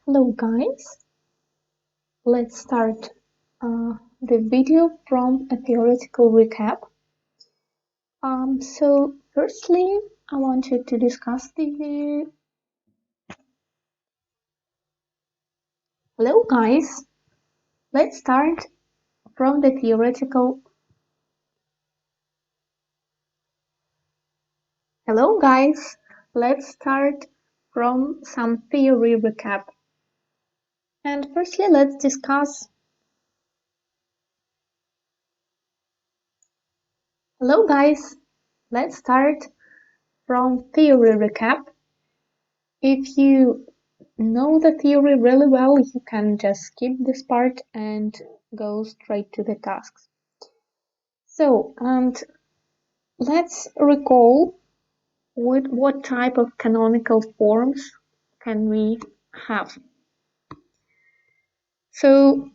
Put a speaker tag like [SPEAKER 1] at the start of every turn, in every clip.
[SPEAKER 1] Hello guys, let's start the video from a theoretical recap. So firstly, I wanted to discuss the... Hello guys, let's start from the theoretical... Hello guys, let's start from some theory recap. And firstly, let's discuss... Hello guys, let's start from theory recap. If you know the theory really well, you can just skip this part and go straight to the tasks. So, and let's recall what type of canonical forms can we have. So,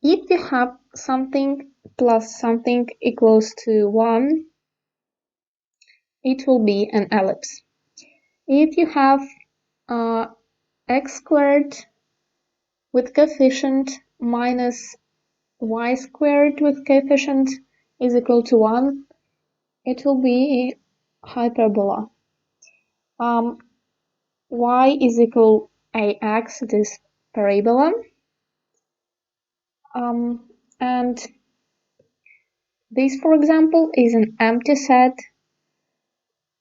[SPEAKER 1] if you have something plus something equals to 1, it will be an ellipse. If you have x squared with coefficient minus y squared with coefficient is equal to 1, it will be hyperbola. Y is equal ax, it is parabola. And this, for example, is an empty set,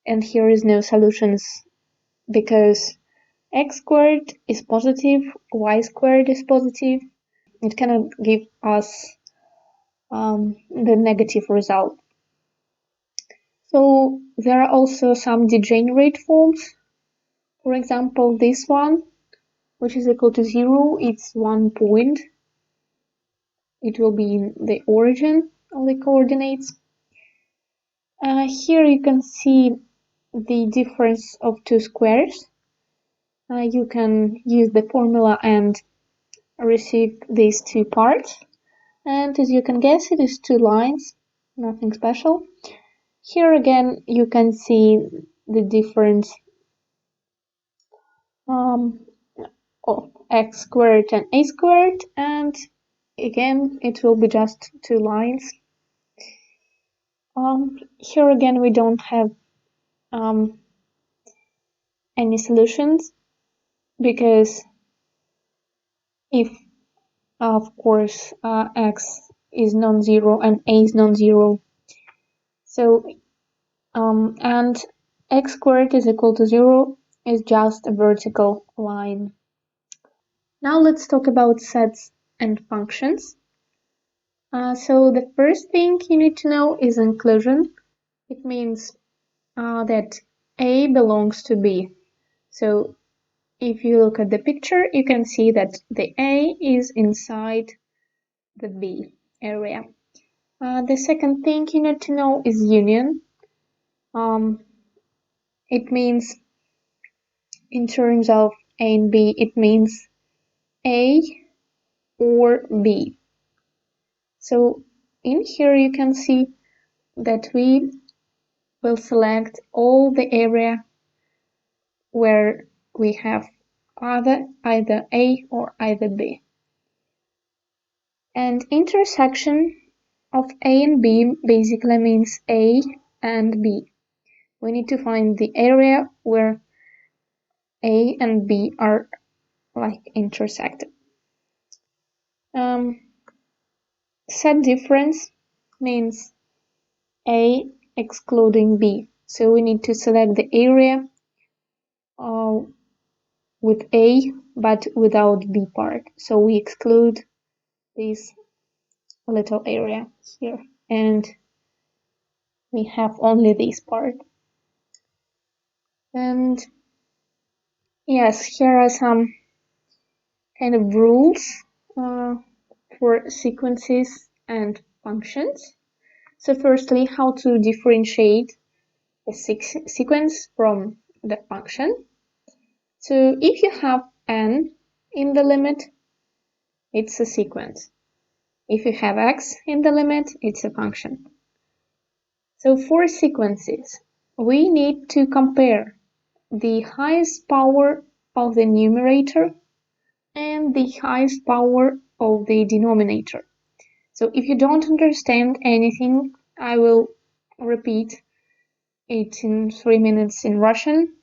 [SPEAKER 1] and here is no solutions because x squared is positive, y squared is positive. It cannot give us the negative result. So there are also some degenerate forms. For example, this one, which is equal to 0, it's 1 point. It will be in the origin of the coordinates. Here you can see the difference of two squares. You can use the formula and receive these two parts. And as you can guess, it is two lines, nothing special. Here again, you can see the difference of x squared and a squared, and again it will be just two lines. Here again we don't have any solutions because if of course x is non-zero and a is non-zero, so and x squared is equal to 0 is just a vertical line. Now let's talk about sets and functions. So the first thing you need to know is inclusion. It means that A belongs to B. So if you look at the picture, you can see that the A is inside the B area. The second thing you need to know is union. It means, in terms of A and B, it means A or B. So in here you can see that we will select all the area where we have either A or either B. And intersection of A and B basically means A and B. We need to find the area where A and B are intersected. Set difference means A excluding B. So we need to select the area with A but without B part. So we exclude this little area here and we have only this part. And yes, here are some kind of rules for sequences and functions. So firstly, how to differentiate a sequence from the function. So if you have n in the limit, it's a sequence. If you have x in the limit, it's a function. So for sequences, we need to compare the highest power of the numerator and the highest power of the denominator. So if you don't understand anything, I will repeat it in 3 minutes in Russian.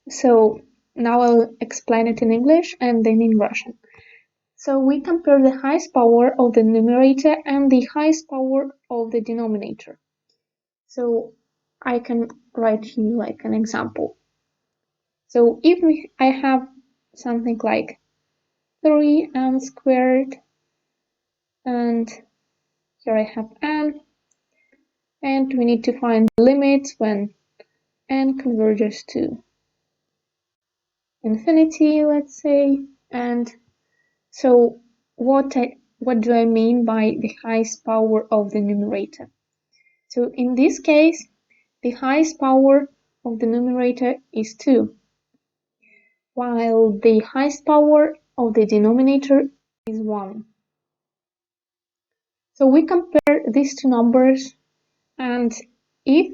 [SPEAKER 1] So now I'll explain it in English and then in Russian. So we compare the highest power of the numerator and the highest power of the denominator. So I can write here like an example. So if I have something like 3n squared, and here I have n, and we need to find the limits when n converges to infinity, let's say. And so what do I mean by the highest power of the numerator? So in this case, the highest power of the numerator is 2, while the highest power of the denominator is 1. So we compare these two numbers, and if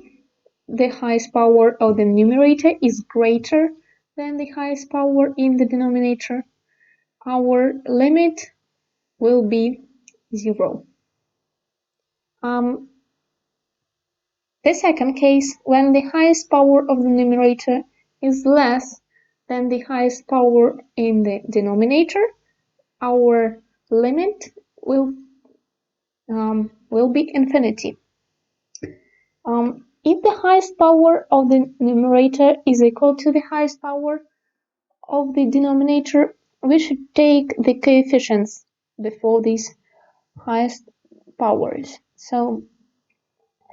[SPEAKER 1] the highest power of the numerator is greater than the highest power in the denominator, our limit will be 0. The second case, when the highest power of the numerator is less than the highest power in the denominator, our limit will be infinity. If the highest power of the numerator is equal to the highest power of the denominator, we should take the coefficients before these highest powers. So,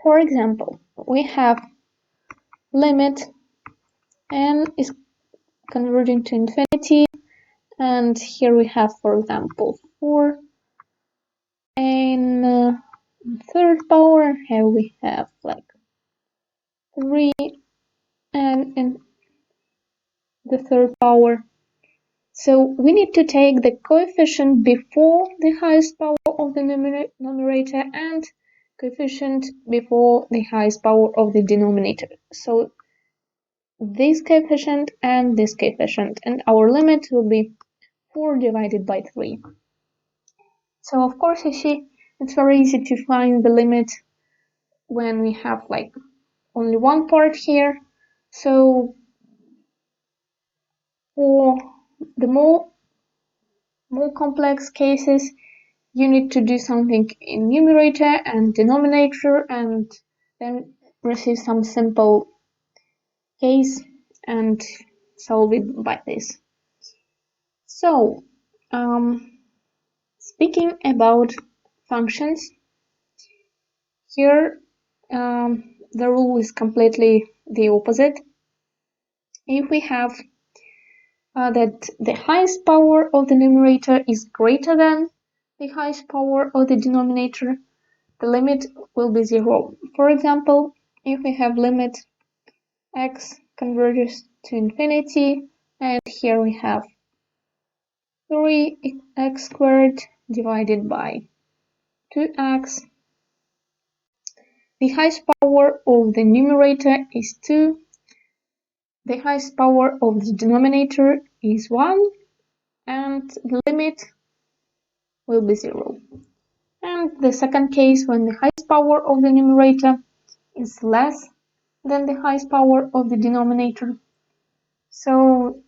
[SPEAKER 1] for example, we have limit n is converging to infinity, and here we have, for example, 4, and third power, here we have like 3, and in the third power. So we need to take the coefficient before the highest power of the numerator and coefficient before the highest power of the denominator. So this coefficient and this coefficient, and our limit will be 4 divided by 3. So of course, you see, it's very easy to find the limit when we have like only one part here. So for the more complex cases, you need to do something in numerator and denominator, and then receive some simple case and solve it by this. So, speaking about functions, here the rule is completely the opposite. If we have that the highest power of the numerator is greater than the highest power of the denominator, the limit will be 0. For example, if we have limit x converges to infinity, and here we have 3x squared divided by 2x. The highest power of the numerator is 2. The highest power of the denominator is 1, and the limit will be 0. And the second case, when the highest power of the numerator is less than the highest power of the denominator, so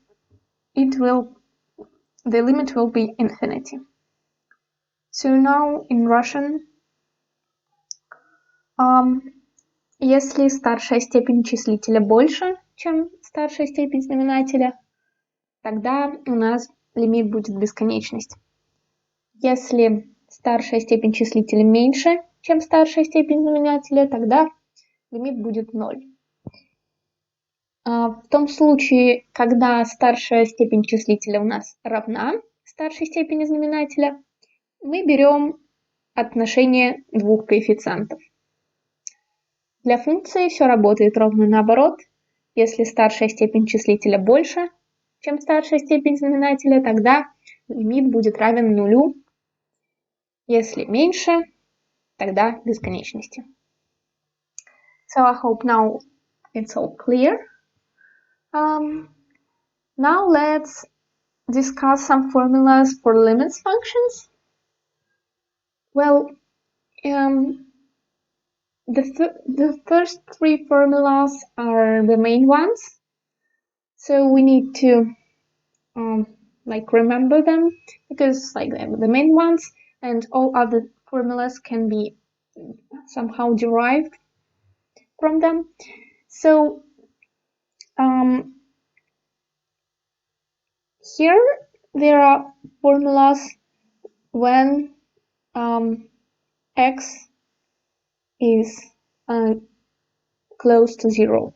[SPEAKER 1] the limit will be infinity. So now in Russian, если старшая степень числителя больше, чем старшая степень знаменателя, тогда у нас лимит будет бесконечность. Если старшая степень числителя меньше, чем старшая степень знаменателя, тогда лимит будет 0. В том случае, когда старшая степень числителя у нас равна старшей степени знаменателя, мы берем отношение двух коэффициентов. Для функции все работает ровно наоборот. Если старшая степень числителя больше, чем старшая степень знаменателя, тогда лимит будет равен нулю. Если меньше, тогда бесконечности. So I hope now it's all clear. Now let's discuss some formulas for limits functions. Well, the first three formulas are the main ones, so we need to remember them, because the main ones, and all other formulas can be somehow derived from them. So here there are formulas when x is close to 0.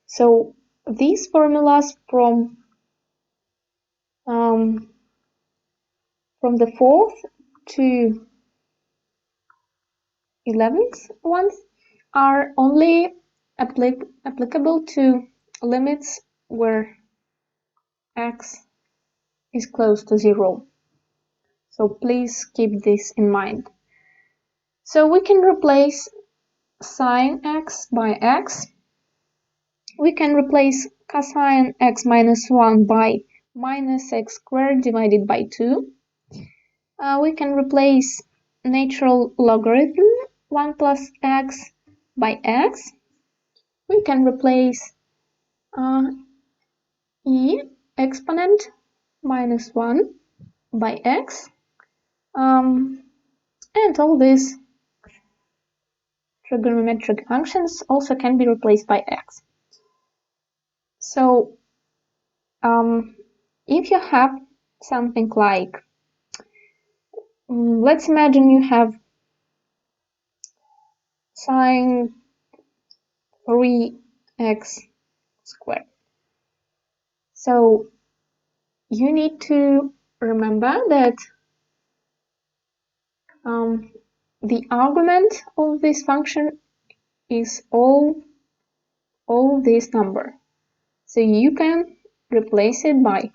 [SPEAKER 1] So these formulas from the 4th to 11th ones are only applicable to limits where x is close to 0. So please keep this in mind. So we can replace sine x by x. We can replace cosine x minus 1 by minus x squared divided by 2. We can replace natural logarithm 1 plus x by x. We can replace e exponent minus 1 by x. And all these trigonometric functions also can be replaced by x. So if you have something like, let's imagine you have sine 3x squared. So you need to remember that the argument of this function is all this number. So you can replace it by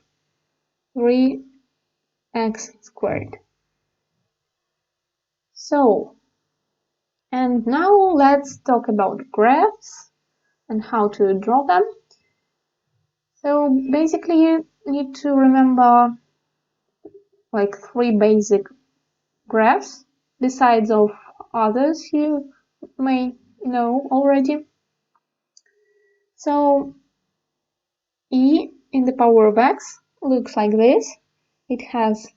[SPEAKER 1] 3x squared. So, and now let's talk about graphs and how to draw them. So basically you need to remember like 3 basic graphs, besides of others you may know already. So e in the power of x looks like this. It has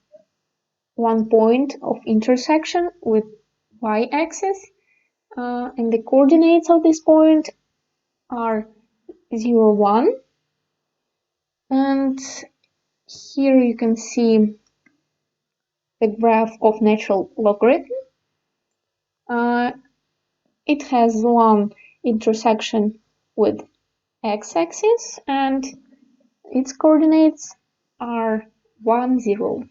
[SPEAKER 1] one point of intersection with y-axis, and the coordinates of this point are 0, 1. And here you can see the graph of natural logarithm. It has one intersection with x-axis, and its coordinates are 1, 0.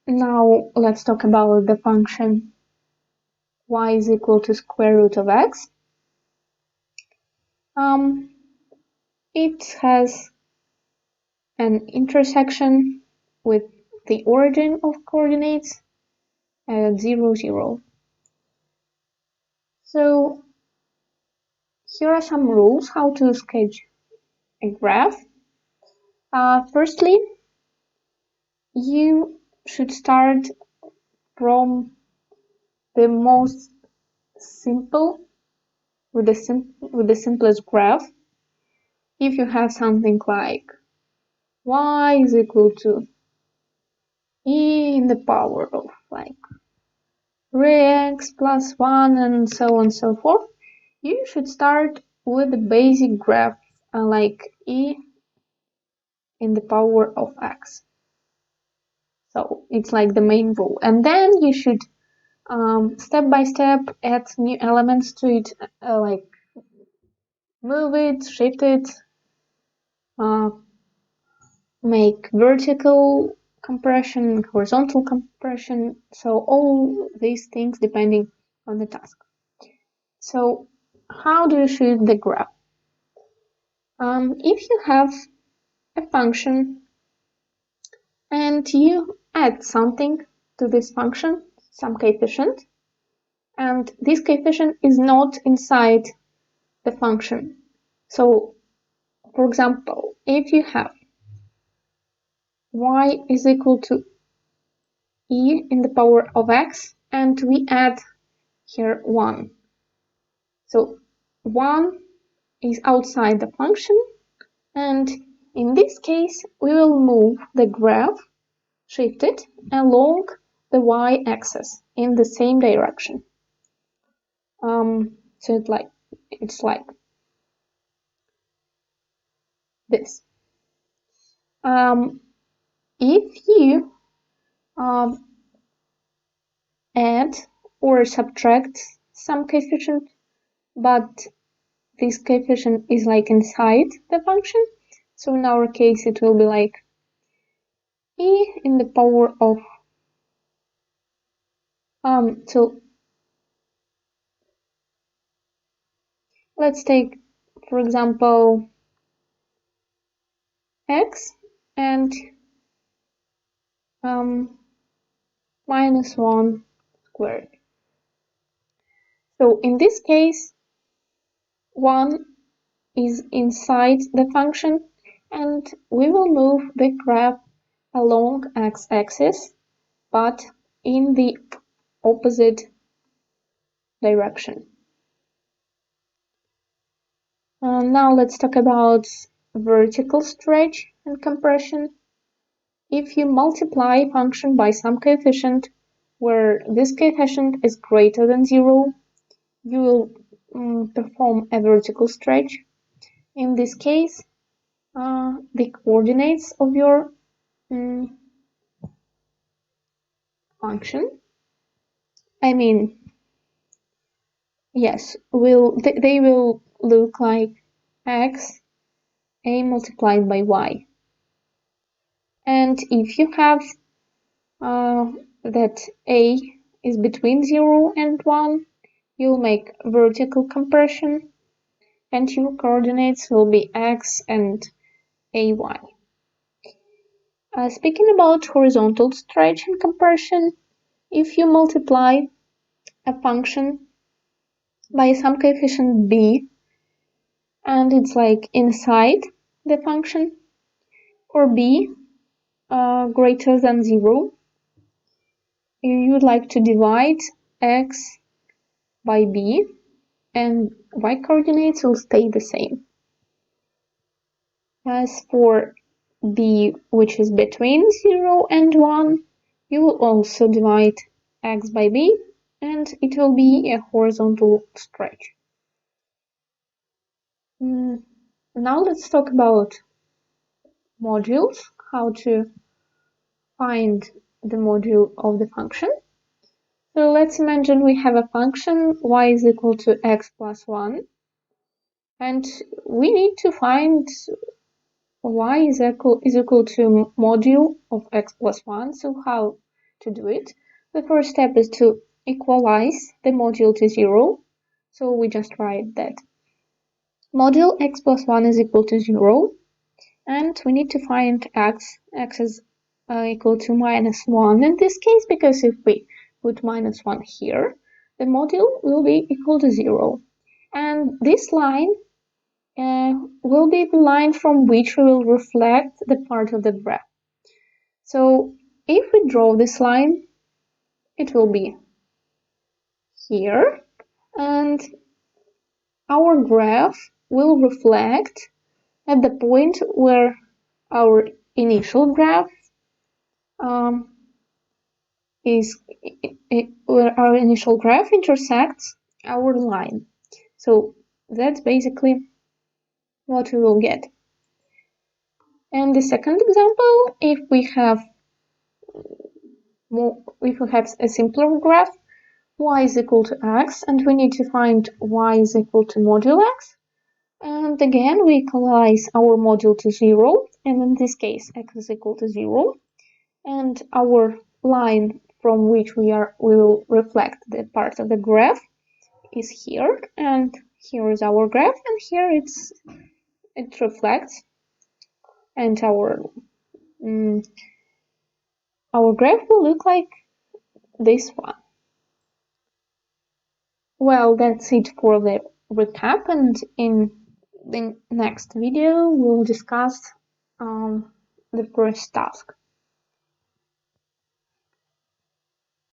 [SPEAKER 1] Now let's talk about the function y is equal to square root of x. It has an intersection with the origin of coordinates at 0, 0. So here are some rules how to sketch a graph. Firstly, you should start from the most simple, with the simplest graph. If you have something like y is equal to e in the power of 3x plus 1 and so on and so forth, you should start with the basic graph like e in the power of x. So it's like the main rule. And then you should step by step add new elements to it, like move it, shift it, make vertical compression, horizontal compression, so all these things depending on the task. So how do you shoot the graph? If you have a function and you add something to this function, some coefficient, and this coefficient is not inside the function, So, for example, if you have y is equal to e in the power of x, and we add here 1. So 1 is outside the function, and in this case, we will move the graph, shift it, along the y-axis in the same direction. So it's like this. If you add or subtract some coefficient, but this coefficient is like inside the function, so in our case it will be like e in the power of so let's take, for example, x and minus 1 squared. So in this case, 1 is inside the function, and we will move the graph along x-axis, but in the opposite direction. Now let's talk about vertical stretch and compression. If you multiply a function by some coefficient where this coefficient is greater than 0, you will perform a vertical stretch. In this case, the coordinates of your function, yes, they will look like x a multiplied by y. And if you have that a is between 0 and 1, you'll make vertical compression, and your coordinates will be x and ay. Speaking about horizontal stretch and compression, if you multiply a function by some coefficient b, and it's like inside the function, or b greater than 0, you would like to divide x by b, and y coordinates will stay the same. As for b, which is between 0 and 1, you will also divide x by b, and it will be a horizontal stretch. Now let's talk about modules, how to find the module of the function. So let's imagine we have a function y is equal to x plus 1, and we need to find y is equal to module of x plus 1. So how to do it? The first step is to equalize the module to 0. So we just write that module x plus 1 is equal to 0, and we need to find x. X is equal to minus 1 in this case, because if we put minus 1 here, the module will be equal to 0. And this line will be the line from which we will reflect the part of the graph. So if we draw this line, it will be here, and our graph will reflect at the point where our initial graph where our initial graph intersects our line. So that's basically what we will get. And the second example, if we have a simpler graph, y is equal to x, and we need to find y is equal to module x. And again, we equalize our module to 0, and in this case, x is equal to 0. And our line from which we will reflect the part of the graph is here, and here is our graph, and here it reflects, and our graph will look like this one. Well, that's it for the recap, and in the next video we'll discuss the first task.